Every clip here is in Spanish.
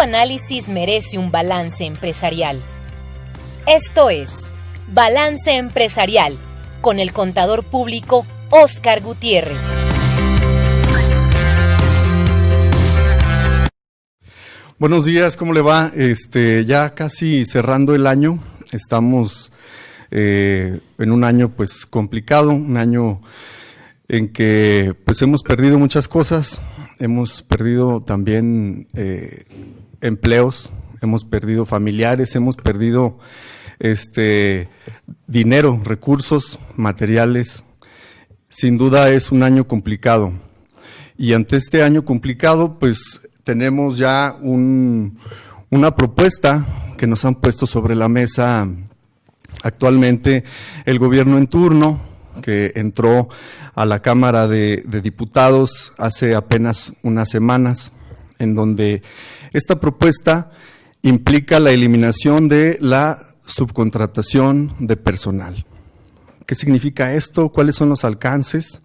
análisis merece un balance empresarial. Esto es Balance Empresarial con el contador público Óscar Gutiérrez. Buenos días, ¿cómo le va? Ya casi cerrando el año, estamos en un año pues complicado, un año en que pues hemos perdido muchas cosas, hemos perdido también empleos, hemos perdido familiares, hemos perdido dinero, recursos, materiales. Sin duda es un año complicado. Y ante este año complicado, pues tenemos ya una propuesta que nos han puesto sobre la mesa actualmente el gobierno en turno, que entró a la Cámara de Diputados hace apenas unas semanas, en donde esta propuesta implica la eliminación de la subcontratación de personal. ¿Qué significa esto? ¿Cuáles son los alcances?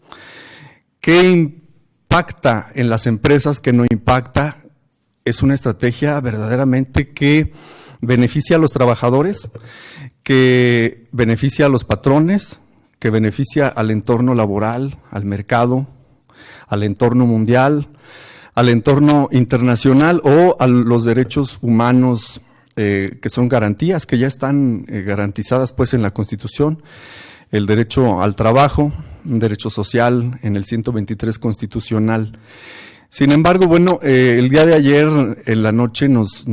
¿Qué impacta en las empresas? ¿Qué no impacta? Es una estrategia verdaderamente que beneficia a los trabajadores, que beneficia a los patrones, que beneficia al entorno laboral, al mercado, al entorno mundial, al entorno internacional o a los derechos humanos que son garantías, que ya están garantizadas pues en la Constitución, el derecho al trabajo, un derecho social en el 123 constitucional. Sin embargo, bueno, el día de ayer en la noche nos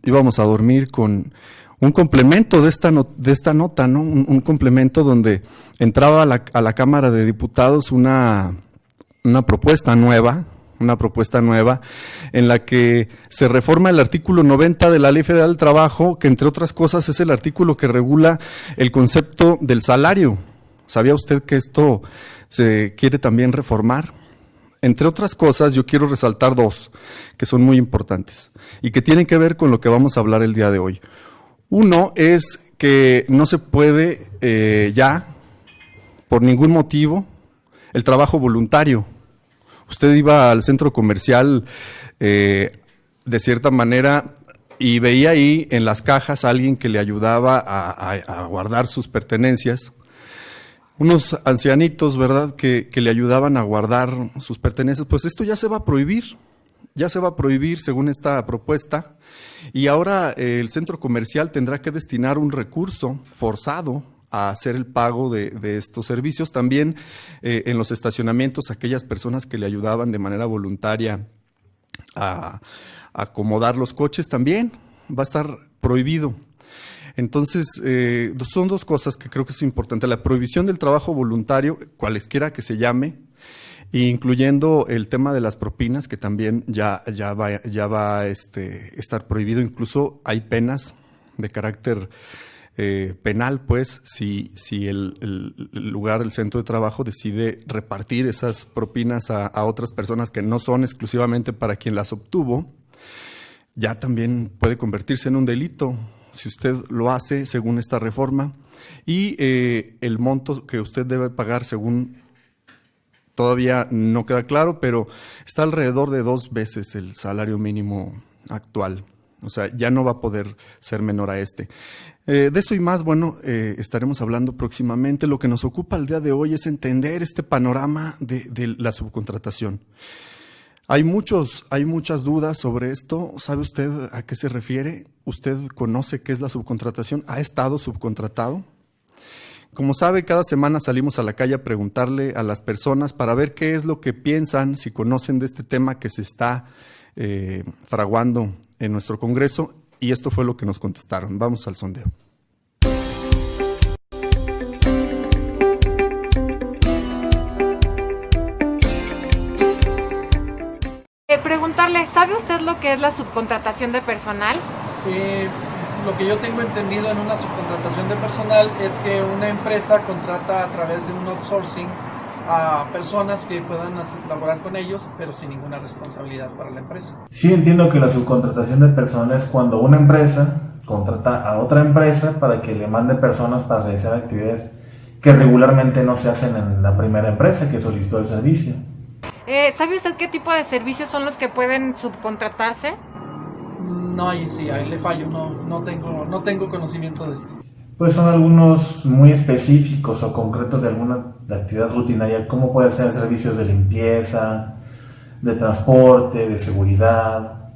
íbamos a dormir con un complemento de esta nota, ¿no? Un complemento donde entraba a la Cámara de Diputados una propuesta nueva en la que se reforma el artículo 90 de la Ley Federal del Trabajo, que entre otras cosas es el artículo que regula el concepto del salario. ¿Sabía usted que esto se quiere también reformar? Entre otras cosas, yo quiero resaltar dos que son muy importantes y que tienen que ver con lo que vamos a hablar el día de hoy. Uno es que no se puede ya, por ningún motivo, el trabajo voluntario. Usted iba al centro comercial de cierta manera y veía ahí en las cajas a alguien que le ayudaba a guardar sus pertenencias. Unos ancianitos, ¿verdad?, que le ayudaban a guardar sus pertenencias. Pues esto ya se va a prohibir según esta propuesta, y ahora el centro comercial tendrá que destinar un recurso forzado a hacer el pago de estos servicios. También en los estacionamientos, aquellas personas que le ayudaban de manera voluntaria a acomodar los coches, también va a estar prohibido. Entonces, son dos cosas que creo que es importante: la prohibición del trabajo voluntario, cualesquiera que se llame, incluyendo el tema de las propinas, que también ya va a estar prohibido. Incluso hay penas de carácter penal, pues, si el lugar, el centro de trabajo decide repartir esas propinas a otras personas que no son exclusivamente para quien las obtuvo. Ya también puede convertirse en un delito si usted lo hace según esta reforma, y el monto que usted debe pagar según todavía no queda claro, pero está alrededor de 2 veces el salario mínimo actual. O sea, ya no va a poder ser menor a este. De eso y más, bueno, estaremos hablando próximamente. Lo que nos ocupa el día de hoy es entender este panorama de la subcontratación. Hay muchas dudas sobre esto. ¿Sabe usted a qué se refiere? ¿Usted conoce qué es la subcontratación? ¿Ha estado subcontratado? Como sabe, cada semana salimos a la calle a preguntarle a las personas para ver qué es lo que piensan, si conocen de este tema que se está fraguando en nuestro Congreso, y esto fue lo que nos contestaron. Vamos al sondeo. Preguntarle, ¿sabe usted lo que es la subcontratación de personal? Lo que yo tengo entendido en una subcontratación de personal es que una empresa contrata a través de un outsourcing a personas que puedan laborar con ellos, pero sin ninguna responsabilidad para la empresa. Sí, entiendo que la subcontratación de personal es cuando una empresa contrata a otra empresa para que le mande personas para realizar actividades que regularmente no se hacen en la primera empresa que solicitó el servicio. ¿Sabe usted qué tipo de servicios son los que pueden subcontratarse? No, ahí sí, ahí le fallo, no tengo conocimiento de esto. Pues son algunos muy específicos o concretos de alguna actividad rutinaria, como puede ser servicios de limpieza, de transporte, de seguridad.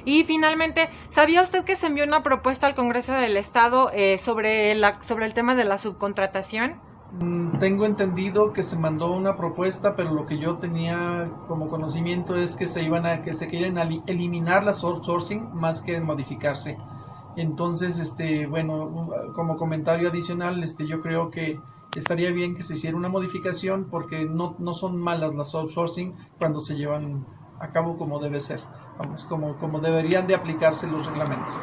Y finalmente, ¿sabía usted que se envió una propuesta al Congreso del Estado sobre el tema de la subcontratación? Tengo entendido que se mandó una propuesta, pero lo que yo tenía como conocimiento es que que se quieren eliminar las outsourcing más que modificarse. Entonces, bueno, como comentario adicional, yo creo que estaría bien que se hiciera una modificación porque no son malas las outsourcing cuando se llevan a cabo como debe ser, vamos, como deberían de aplicarse los reglamentos.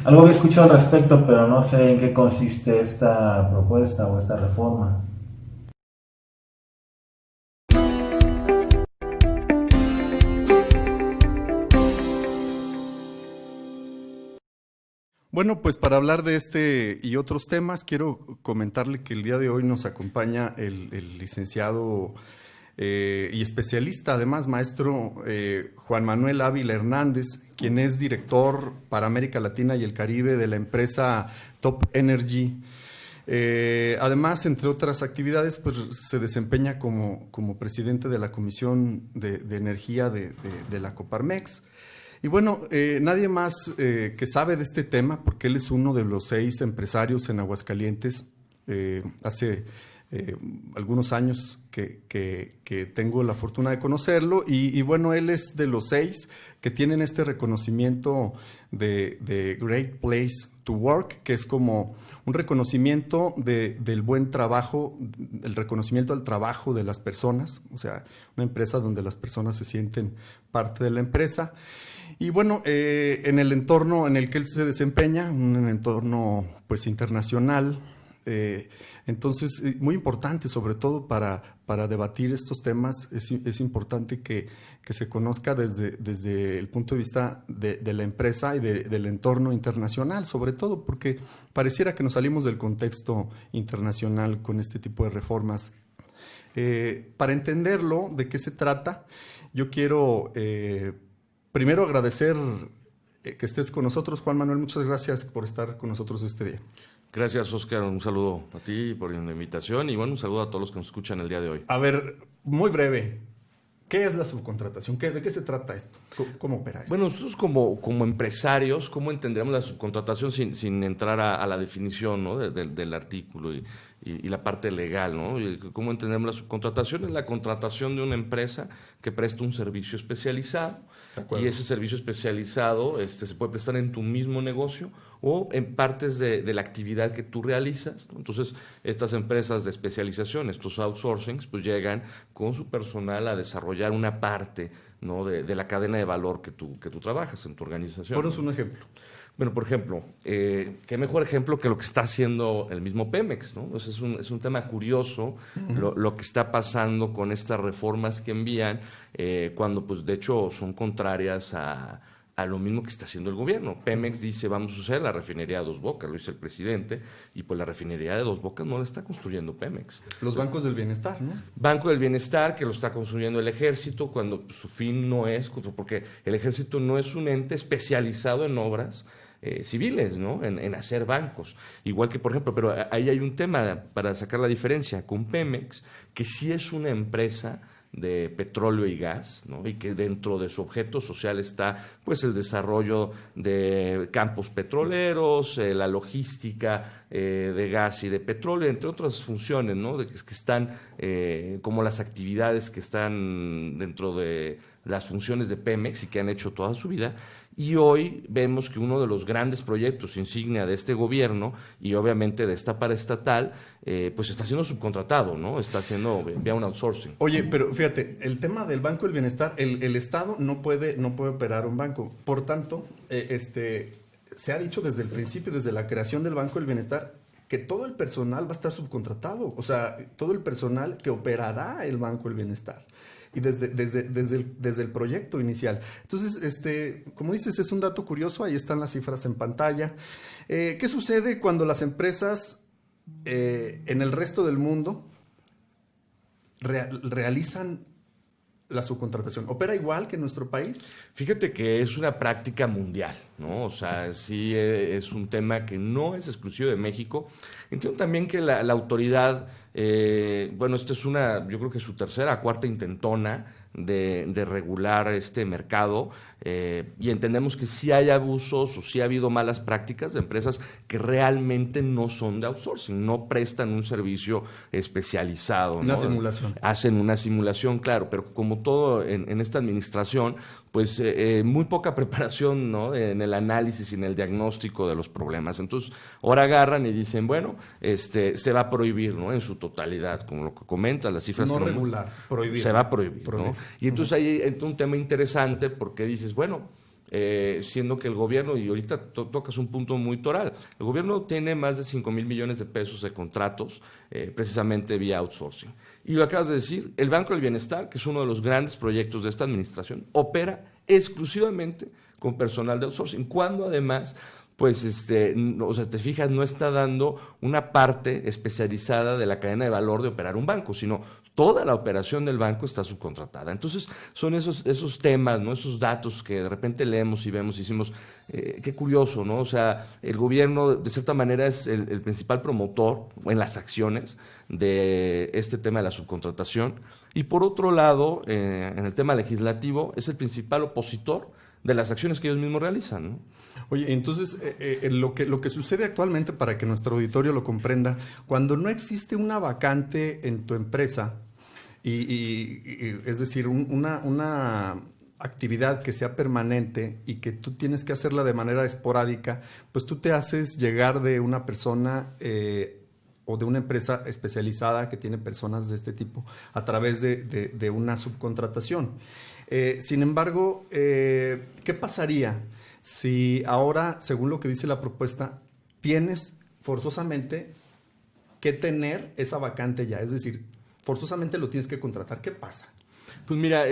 Algo había escuchado al respecto, pero no sé en qué consiste esta propuesta o esta reforma. Bueno, pues para hablar de este y otros temas, quiero comentarle que el día de hoy nos acompaña el licenciado y especialista, además maestro Juan Manuel Ávila Hernández, quien es director para América Latina y el Caribe de la empresa Top Energy. Además, entre otras actividades, pues se desempeña como presidente de la Comisión de Energía de la Coparmex. Y bueno, nadie más que sabe de este tema, porque él es uno de los 6 empresarios en Aguascalientes. Hace algunos años que tengo la fortuna de conocerlo y bueno, él es de los 6 que tienen este reconocimiento de Great Place to Work, que es como un reconocimiento del buen trabajo, el reconocimiento al trabajo de las personas, o sea, una empresa donde las personas se sienten parte de la empresa. Y bueno, en el entorno en el que él se desempeña, un entorno pues internacional, entonces muy importante, sobre todo para debatir estos temas, es importante que se conozca desde el punto de vista de la empresa y del entorno internacional, sobre todo porque pareciera que nos salimos del contexto internacional con este tipo de reformas. Para entenderlo, de qué se trata, yo quiero primero agradecer que estés con nosotros, Juan Manuel. Muchas gracias por estar con nosotros este día. Gracias, Oscar. Un saludo a ti por la invitación y bueno, un saludo a todos los que nos escuchan el día de hoy. A ver, muy breve, ¿qué es la subcontratación? ¿De qué se trata esto? ¿Cómo opera esto? Bueno, nosotros como empresarios, ¿cómo entenderíamos la subcontratación sin entrar a la definición, ¿no? del artículo y la parte legal, ¿no? ¿Cómo entendemos la subcontratación? Es la contratación de una empresa que presta un servicio especializado y ese servicio especializado se puede prestar en tu mismo negocio o en partes de la actividad que tú realizas, ¿no? Entonces, estas empresas de especialización, estos outsourcings, pues llegan con su personal a desarrollar una parte, ¿no? de la cadena de valor que tú trabajas en tu organización. Ponos un ejemplo. Bueno, por ejemplo, qué mejor ejemplo que lo que está haciendo el mismo Pemex, ¿no? Pues es un tema curioso lo que está pasando con estas reformas que envían, cuando pues de hecho son contrarias a lo mismo que está haciendo el gobierno. Pemex dice, vamos a hacer la refinería de Dos Bocas, lo dice el presidente, y pues la refinería de Dos Bocas no la está construyendo Pemex. Los bancos del bienestar, ¿no? Banco del Bienestar, que lo está construyendo el Ejército, cuando su fin no es, porque el Ejército no es un ente especializado en obras civiles, ¿no? En hacer bancos. Igual que, por ejemplo, pero ahí hay un tema para sacar la diferencia con Pemex, que sí es una empresa de petróleo y gas, ¿no? Y que dentro de su objeto social está pues el desarrollo de campos petroleros, la logística de gas y de petróleo, entre otras funciones, ¿no? Que están como las actividades que están dentro de las funciones de Pemex y que han hecho toda su vida. Y hoy vemos que uno de los grandes proyectos insignia de este gobierno y obviamente de esta paraestatal, pues está siendo subcontratado, ¿no? Está haciendo vía un outsourcing. Oye, pero fíjate, el tema del Banco del Bienestar, el Estado no puede operar un banco. Por tanto, se ha dicho desde el principio, desde la creación del Banco del Bienestar, que todo el personal va a estar subcontratado. O sea, todo el personal que operará el Banco del Bienestar. Y desde el proyecto inicial. Entonces, como dices, es un dato curioso, ahí están las cifras en pantalla. ¿Qué sucede cuando las empresas en el resto del mundo realizan la subcontratación? ¿Opera igual que en nuestro país? Fíjate que es una práctica mundial, ¿no? O sea, sí es un tema que no es exclusivo de México. Entiendo también que la autoridad, bueno, esta es yo creo que su tercera o cuarta intentona de regular este mercado, y entendemos que sí hay abusos o sí ha habido malas prácticas de empresas que realmente no son de outsourcing, no prestan un servicio especializado. Una ¿no? simulación. Hacen una simulación, claro, pero como todo en esta administración, pues muy poca preparación, ¿no? En el análisis y en el diagnóstico de los problemas. Entonces, ahora agarran y dicen, bueno, se va a prohibir, ¿no? En su totalidad, como lo que comenta, las cifras No que regular, prohibir. se va a prohibir, ¿no? Y entonces ahí entra un tema interesante porque dices, bueno, siendo que el gobierno, y ahorita tocas un punto muy toral, el gobierno tiene más de 5,000 millones de pesos de contratos precisamente vía outsourcing. Y lo acabas de decir, el Banco del Bienestar, que es uno de los grandes proyectos de esta administración, opera exclusivamente con personal de outsourcing, cuando además pues o sea, te fijas, no está dando una parte especializada de la cadena de valor de operar un banco, sino toda la operación del banco está subcontratada. Entonces, son esos temas, ¿no? Esos datos que de repente leemos y vemos y decimos, qué curioso, ¿no? O sea, el gobierno, de cierta manera, es el principal promotor en las acciones de este tema de la subcontratación. Y por otro lado, en el tema legislativo, es el principal opositor de las acciones que ellos mismos realizan, ¿no? Oye, entonces, lo que sucede actualmente, para que nuestro auditorio lo comprenda, cuando no existe una vacante en tu empresa, es decir, una actividad que sea permanente y que tú tienes que hacerla de manera esporádica, pues tú te haces llegar de una persona o de una empresa especializada que tiene personas de este tipo a través de una subcontratación. Sin embargo, ¿qué pasaría si ahora, según lo que dice la propuesta, tienes forzosamente que tener esa vacante ya? Es decir, forzosamente lo tienes que contratar. ¿Qué pasa? Pues mira,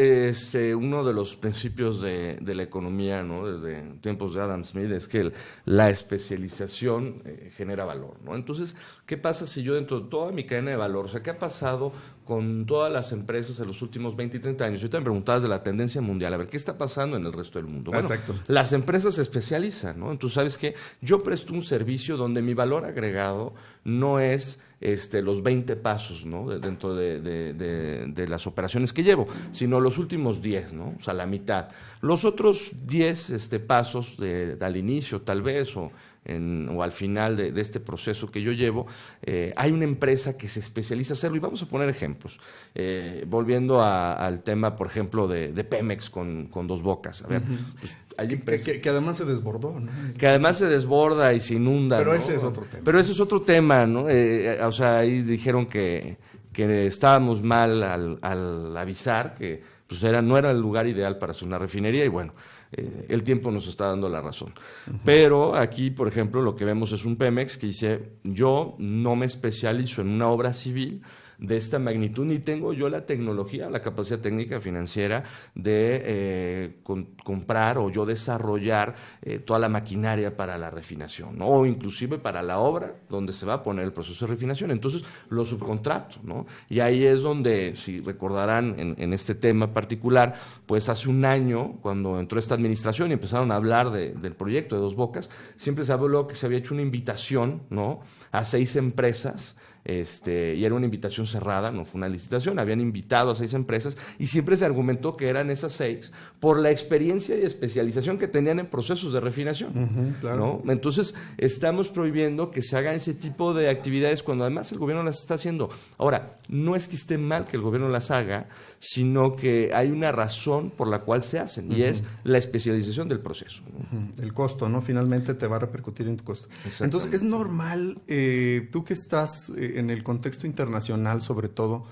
uno de los principios de la economía, ¿no? Desde tiempos de Adam Smith, es que la especialización genera valor, ¿no? Entonces, ¿qué pasa si yo dentro de toda mi cadena de valor, o sea, qué ha pasado con todas las empresas en los últimos 20 y 30 años? Yo te me preguntabas de la tendencia mundial, a ver, ¿qué está pasando en el resto del mundo? Bueno, exacto. Las empresas se especializan, ¿no? Entonces, ¿sabes qué? Yo presto un servicio donde mi valor agregado no es los 20 pasos, ¿no? Dentro de las operaciones que llevo, sino los últimos 10, ¿no? O sea, la mitad. Los otros 10 pasos al inicio, tal vez, o al final de este proceso que yo llevo, hay una empresa que se especializa en hacerlo, y vamos a poner ejemplos. Volviendo al tema, por ejemplo, de Pemex con Dos Bocas. A ver, pues, hay empresas que además se desbordó, ¿no? Que además se desborda y se inunda. Pero ¿no? ese es otro tema. Pero ese es otro tema, ¿no? O sea, ahí dijeron que estábamos mal al avisar que pues no era el lugar ideal para hacer una refinería, y bueno, el tiempo nos está dando la razón. Pero aquí, por ejemplo, lo que vemos es un Pemex que dice, yo no me especializo en una obra civil de esta magnitud, ni tengo yo la tecnología, la capacidad técnica financiera de comprar o yo desarrollar toda la maquinaria para la refinación, ¿no? O inclusive para la obra donde se va a poner el proceso de refinación. Entonces lo subcontrato, ¿no? Y ahí es donde, si recordarán en este tema particular, pues hace un año, cuando entró esta administración y empezaron a hablar del proyecto de Dos Bocas, siempre se habló que se había hecho una invitación, ¿no? A 6 empresas, y era una invitación cerrada, no fue una licitación, habían invitado a 6 empresas y siempre se argumentó que eran esas 6 por la experiencia y especialización que tenían en procesos de refinación, claro. ¿No? Entonces estamos prohibiendo que se hagan ese tipo de actividades cuando además el gobierno las está haciendo. Ahora, no es que esté mal que el gobierno las haga, sino que hay una razón por la cual se hacen, y es la especialización del proceso, ¿no? El costo, ¿no? Finalmente te va a repercutir en tu costo. Entonces, es normal, tú que estás en el contexto internacional sobre todo,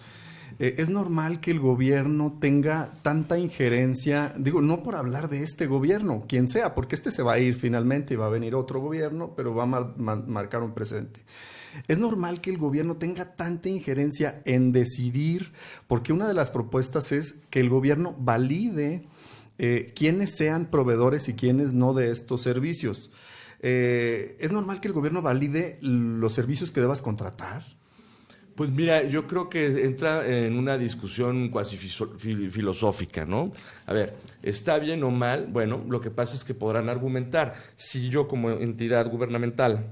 es normal que el gobierno tenga tanta injerencia, digo, no por hablar de este gobierno, quien sea, porque se va a ir finalmente y va a venir otro gobierno, pero va a marcar un precedente. Es normal que el gobierno tenga tanta injerencia en decidir, porque una de las propuestas es que el gobierno valide quiénes sean proveedores y quiénes no de estos servicios. ¿Es normal que el gobierno valide los servicios que debas contratar? Pues mira, yo creo que entra en una discusión cuasi filosófica, ¿no? A ver, ¿está bien o mal? Bueno, lo que pasa es que podrán argumentar, si yo como entidad gubernamental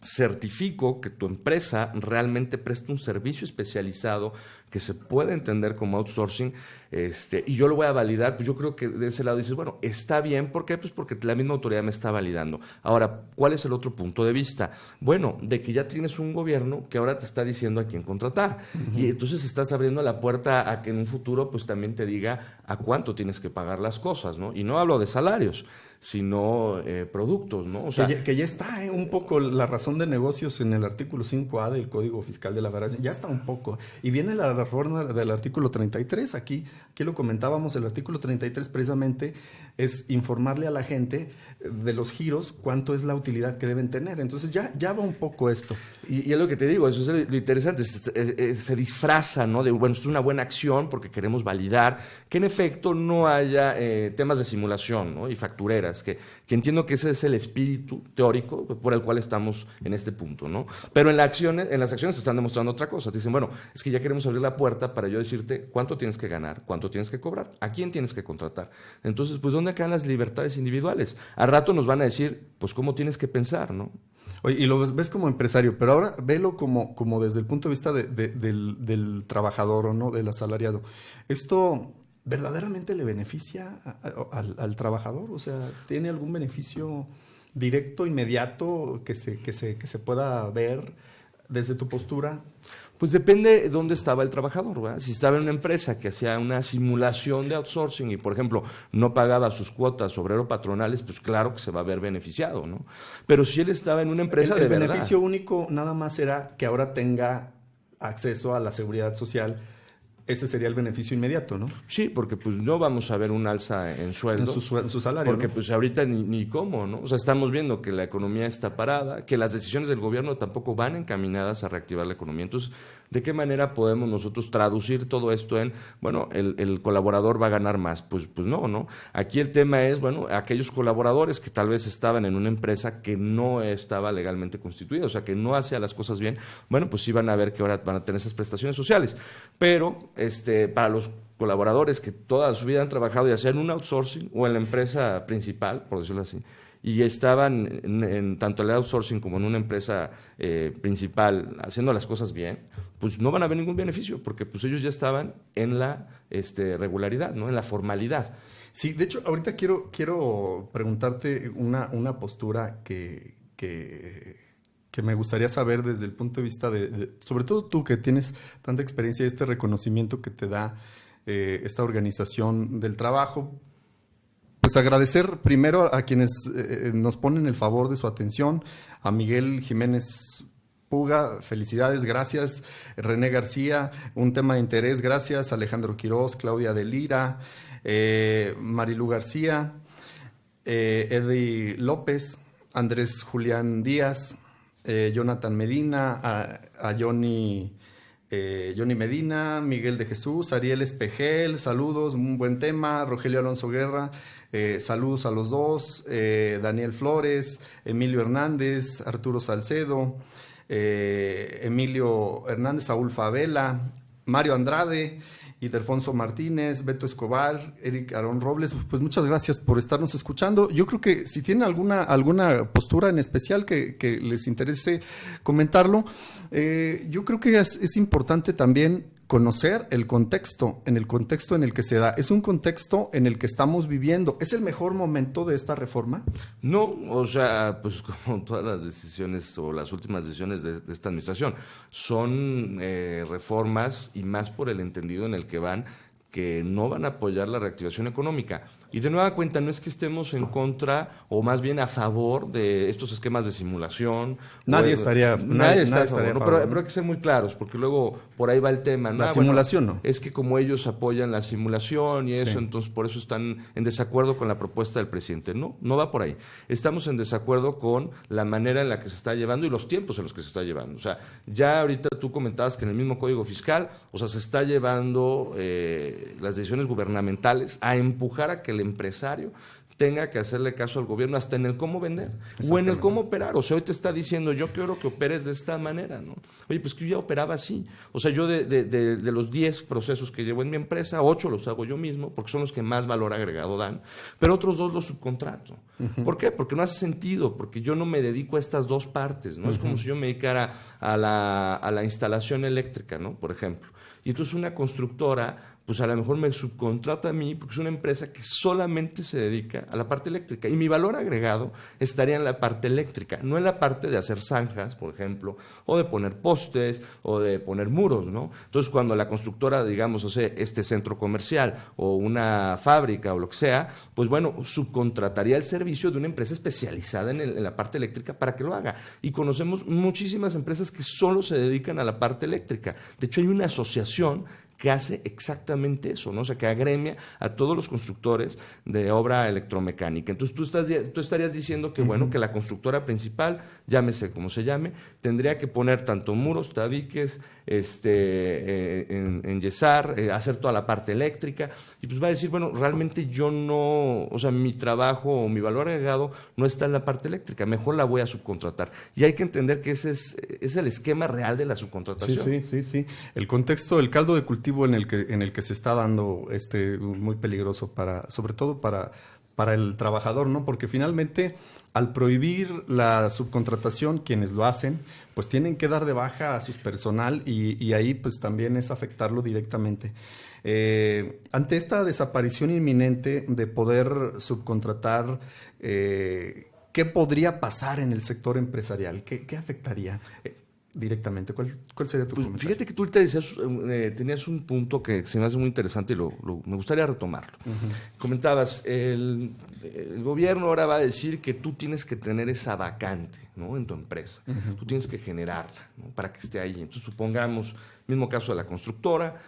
certifico que tu empresa realmente presta un servicio especializado que se puede entender como outsourcing, y yo lo voy a validar, pues yo creo que de ese lado dices, bueno, está bien, ¿por qué? Pues porque la misma autoridad me está validando. Ahora, ¿cuál es el otro punto de vista? Bueno, de que ya tienes un gobierno que ahora te está diciendo a quién contratar, y entonces estás abriendo la puerta a que en un futuro pues también te diga a cuánto tienes que pagar las cosas, ¿no? Y no hablo de salarios, sino productos, ¿no? O sea, que ya está un poco la razón de negocios en el artículo 5A del Código Fiscal de la Federación, ya está un poco. Y viene la reforma del artículo 33, aquí lo comentábamos, el artículo 33 precisamente es informarle a la gente de los giros cuánto es la utilidad que deben tener. Entonces ya va un poco esto. Y es lo que te digo, eso es lo interesante, se disfraza, ¿no? De, bueno, esto es una buena acción porque queremos validar que en efecto no haya temas de simulación, ¿no? Y factureras, que entiendo que ese es el espíritu teórico por el cual estamos en este punto, ¿no? Pero en las acciones se están demostrando otra cosa. Te dicen, bueno, es que ya queremos abrir la puerta para yo decirte cuánto tienes que ganar, cuánto tienes que cobrar, a quién tienes que contratar. Entonces, pues, ¿dónde quedan las libertades individuales? Al rato nos van a decir, pues, cómo tienes que pensar, ¿no? Oye, y lo ves como empresario, pero ahora velo como desde el punto de vista del trabajador, o no, del asalariado. ¿Esto verdaderamente le beneficia al trabajador? O sea, ¿tiene algún beneficio directo, inmediato, que se pueda ver desde tu postura? Pues depende de dónde estaba el trabajador, ¿verdad? Si estaba en una empresa que hacía una simulación de outsourcing y, por ejemplo, no pagaba sus cuotas obrero-patronales, pues claro que se va a ver beneficiado, ¿no? Pero si él estaba en una empresa de verdad... El beneficio único nada más será que ahora tenga acceso a la seguridad social. Ese sería el beneficio inmediato, ¿no? Sí, porque pues no vamos a ver un alza en sueldo. En su salario, porque ¿no? pues ahorita ni cómo, ¿no? O sea, estamos viendo que la economía está parada, que las decisiones del gobierno tampoco van encaminadas a reactivar la economía. Entonces, ¿de qué manera podemos nosotros traducir todo esto en, bueno, el colaborador va a ganar más? Pues no. Aquí el tema es, bueno, aquellos colaboradores que tal vez estaban en una empresa que no estaba legalmente constituida, o sea, que no hacía las cosas bien, bueno, pues sí van a ver que ahora van a tener esas prestaciones sociales. Pero para los colaboradores que toda su vida han trabajado ya sea en un outsourcing o en la empresa principal, por decirlo así, y estaban en tanto el outsourcing como en una empresa principal haciendo las cosas bien, pues no van a ver ningún beneficio, porque pues ellos ya estaban en la regularidad, ¿no? En la formalidad. Sí, de hecho, ahorita quiero preguntarte una postura que me gustaría saber desde el punto de vista sobre todo tú que tienes tanta experiencia y este reconocimiento que te da esta organización del trabajo. Pues agradecer primero a quienes nos ponen el favor de su atención, a Miguel Jiménez Puga, felicidades, gracias. René García, un tema de interés, gracias. Alejandro Quiroz, Claudia de Lira, Marilu García, Eddie López, Andrés Julián Díaz, Jonathan Medina, a Johnny Medina, Miguel de Jesús, Ariel Espejel, saludos, un buen tema. Rogelio Alonso Guerra, saludos a los dos. Daniel Flores, Emilio Hernández, Arturo Salcedo, Emilio Hernández, Saúl Favela, Mario Andrade, Ildefonso Martínez, Beto Escobar, Eric Aarón Robles. Pues muchas gracias por estarnos escuchando. Yo creo que si tienen alguna postura en especial que les interese comentarlo, yo creo que es importante también conocer el contexto en el que se da. Es un contexto en el que estamos viviendo. ¿Es el mejor momento de esta reforma? No, o sea, pues como todas las decisiones o las últimas decisiones de esta administración, son reformas y más por el entendido en el que van, que no van a apoyar la reactivación económica. Y de nueva cuenta, no es que estemos en contra o más bien a favor de estos esquemas de simulación. Nadie estaría a favor. Pero hay que ser muy claros, porque luego por ahí va el tema, ¿no? La simulación, bueno, ¿no? Es que como ellos apoyan la simulación y eso, sí, entonces por eso están en desacuerdo con la propuesta del presidente. No va por ahí. Estamos en desacuerdo con la manera en la que se está llevando y los tiempos en los que se está llevando. O sea, ya ahorita tú comentabas que en el mismo Código Fiscal, o sea, se está llevando las decisiones gubernamentales a empujar a que el empresario tenga que hacerle caso al gobierno hasta en el cómo vender o en el cómo operar. O sea, hoy te está diciendo, yo quiero que operes de esta manera, ¿no? Oye, pues que yo ya operaba así. O sea, yo de los 10 procesos que llevo en mi empresa, 8 los hago yo mismo, porque son los que más valor agregado dan, pero otros 2 los subcontrato. ¿Por qué? Porque no hace sentido, porque yo no me dedico a estas dos partes, ¿no? Es como si yo me dedicara a la instalación eléctrica, ¿no? Por ejemplo. Y entonces una constructora, pues a lo mejor me subcontrata a mí, porque es una empresa que solamente se dedica a la parte eléctrica. Y mi valor agregado estaría en la parte eléctrica, no en la parte de hacer zanjas, por ejemplo, o de poner postes, o de poner muros, ¿no? Entonces, cuando la constructora, digamos, hace este centro comercial, o una fábrica, o lo que sea, pues bueno, subcontrataría el servicio de una empresa especializada en la parte eléctrica para que lo haga. Y conocemos muchísimas empresas que solo se dedican a la parte eléctrica. De hecho, hay una asociación que hace exactamente eso, ¿no? O sea, que agremia a todos los constructores de obra electromecánica. Entonces, tú estarías diciendo que, bueno, que la constructora principal, llámese como se llame, tendría que poner tanto muros, tabiques, enyesar, hacer toda la parte eléctrica, y pues va a decir, bueno, realmente yo no, o sea, mi trabajo o mi valor agregado no está en la parte eléctrica, mejor la voy a subcontratar. Y hay que entender que ese es el esquema real de la subcontratación. Sí. El contexto, el caldo de cultivo en el que se está dando muy peligroso sobre todo para el trabajador, ¿no? Porque finalmente, al prohibir la subcontratación, quienes lo hacen, pues tienen que dar de baja a su personal y ahí pues también es afectarlo directamente. Ante esta desaparición inminente de poder subcontratar, ¿qué podría pasar en el sector empresarial? ¿Qué afectaría directamente? ¿Cuál sería tu comentario? Fíjate que tú ahorita decías, tenías un punto que se me hace muy interesante y me gustaría retomarlo. Comentabas, el gobierno ahora va a decir que tú tienes que tener esa vacante, ¿no? En tu empresa. Tú tienes que generarla, ¿no? Para que esté ahí. Entonces, supongamos, mismo caso de la constructora,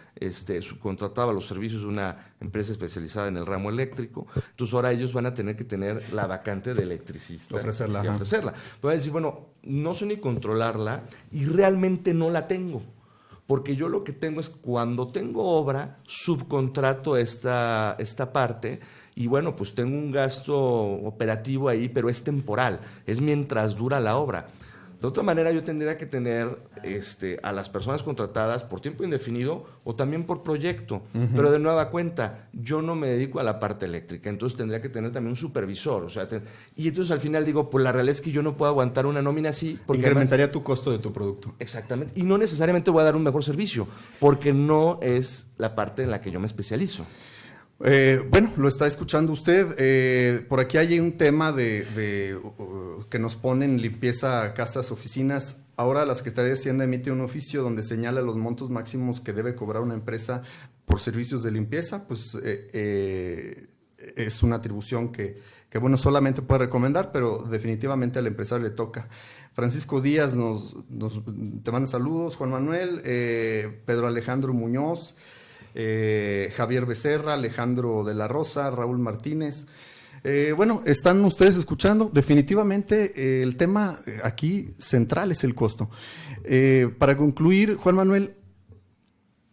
subcontrataba los servicios de una empresa especializada en el ramo eléctrico. Entonces, ahora ellos van a tener que tener la vacante de electricista. Ofrecerla. Voy a decir, bueno, no sé ni controlarla y realmente no la tengo. Porque yo lo que tengo es, cuando tengo obra, subcontrato esta parte y bueno, pues tengo un gasto operativo ahí, pero es temporal, es mientras dura la obra. De otra manera, yo tendría que tener a las personas contratadas por tiempo indefinido o también por proyecto. Pero de nueva cuenta, yo no me dedico a la parte eléctrica, entonces tendría que tener también un supervisor. O sea, y entonces al final digo, pues la realidad es que yo no puedo aguantar una nómina así. Porque incrementaría además, tu costo de tu producto. Exactamente. Y no necesariamente voy a dar un mejor servicio, porque no es la parte en la que yo me especializo. Bueno, lo está escuchando usted. Por aquí hay un tema de que nos ponen limpieza, casas, oficinas. Ahora la Secretaría de Hacienda emite un oficio donde señala los montos máximos que debe cobrar una empresa por servicios de limpieza. Pues es una atribución que bueno, solamente puede recomendar, pero definitivamente al empresario le toca. Francisco Díaz te manda saludos. Juan Manuel, Pedro Alejandro Muñoz, Javier Becerra, Alejandro de la Rosa, Raúl Martínez. Bueno, están ustedes escuchando. Definitivamente el tema aquí central es el costo. Para concluir, Juan Manuel,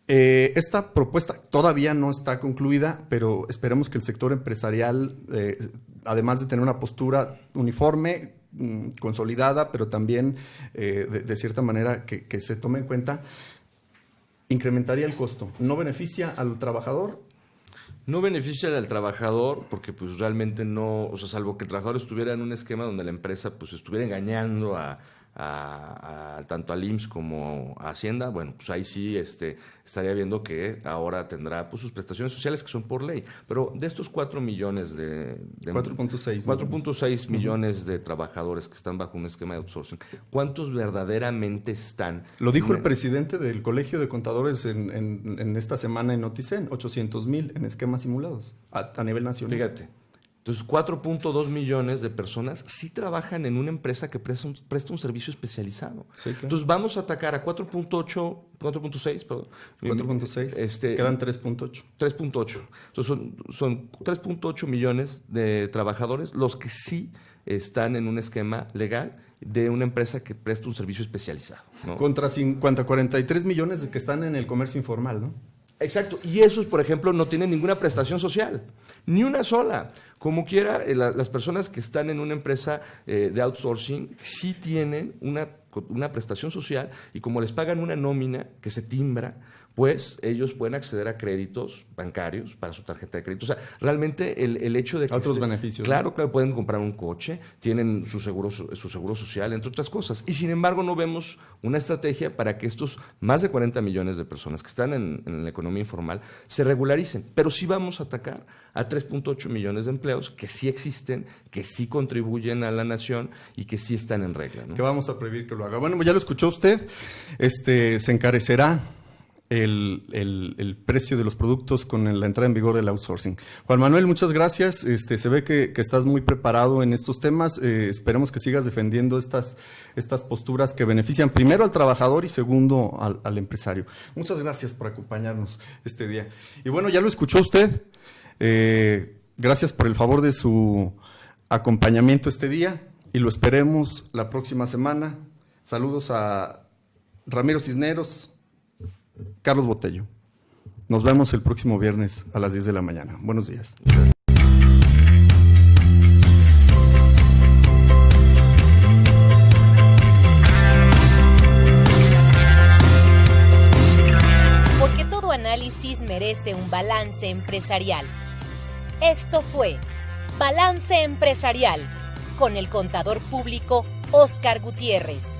esta propuesta todavía no está concluida, pero esperemos que el sector empresarial, además de tener una postura uniforme, consolidada, pero también de cierta manera que se tome en cuenta, incrementaría el costo. ¿No beneficia al trabajador? No beneficia al trabajador porque pues realmente no, o sea, salvo que el trabajador estuviera en un esquema donde la empresa pues estuviera engañando tanto al IMSS como a Hacienda, bueno, pues ahí sí estaría viendo que ahora tendrá pues sus prestaciones sociales que son por ley. Pero de estos 4 millones de 4.6 millones de trabajadores que están bajo un esquema de outsourcing, ¿cuántos verdaderamente están? Lo dijo el presidente del Colegio de Contadores en esta semana en Noticen, 800,000 en esquemas simulados a nivel nacional. Fíjate. Entonces, 4.2 millones de personas sí trabajan en una empresa que presta un servicio especializado. Sí, claro. Entonces, vamos a atacar a 4.6, perdón. 4.6, quedan 3.8. 3.8. Entonces, son 3.8 millones de trabajadores los que sí están en un esquema legal de una empresa que presta un servicio especializado, ¿no? Contra 43 millones de que están en el comercio informal, ¿no? Exacto, y esos, por ejemplo, no tienen ninguna prestación social, ni una sola. Como quiera, las personas que están en una empresa de outsourcing sí tienen una prestación social, y como les pagan una nómina que se timbra, pues ellos pueden acceder a créditos bancarios para su tarjeta de crédito. O sea, realmente el hecho de que... Otros beneficios. Claro, pueden comprar un coche, tienen su seguro social, entre otras cosas. Y sin embargo no vemos una estrategia para que estos más de 40 millones de personas que están en la economía informal se regularicen. Pero sí vamos a atacar a 3.8 millones de empleos que sí existen, que sí contribuyen a la nación y que sí están en regla, ¿no? Que vamos a prohibir que lo haga. Bueno, ya lo escuchó usted, se encarecerá el precio de los productos con la entrada en vigor del outsourcing. Juan Manuel, muchas gracias. Se ve que estás muy preparado en estos temas. Esperemos que sigas defendiendo estas posturas que benefician primero al trabajador y segundo al empresario. Muchas gracias por acompañarnos este día. Y bueno, ya lo escuchó usted. Gracias por el favor de su acompañamiento este día y lo esperemos la próxima semana. Saludos a Ramiro Cisneros, Carlos Botello. Nos vemos el próximo viernes a las 10 de la mañana. Buenos días. Porque todo análisis merece un balance empresarial. Esto fue Balance Empresarial con el contador público Óscar Gutiérrez.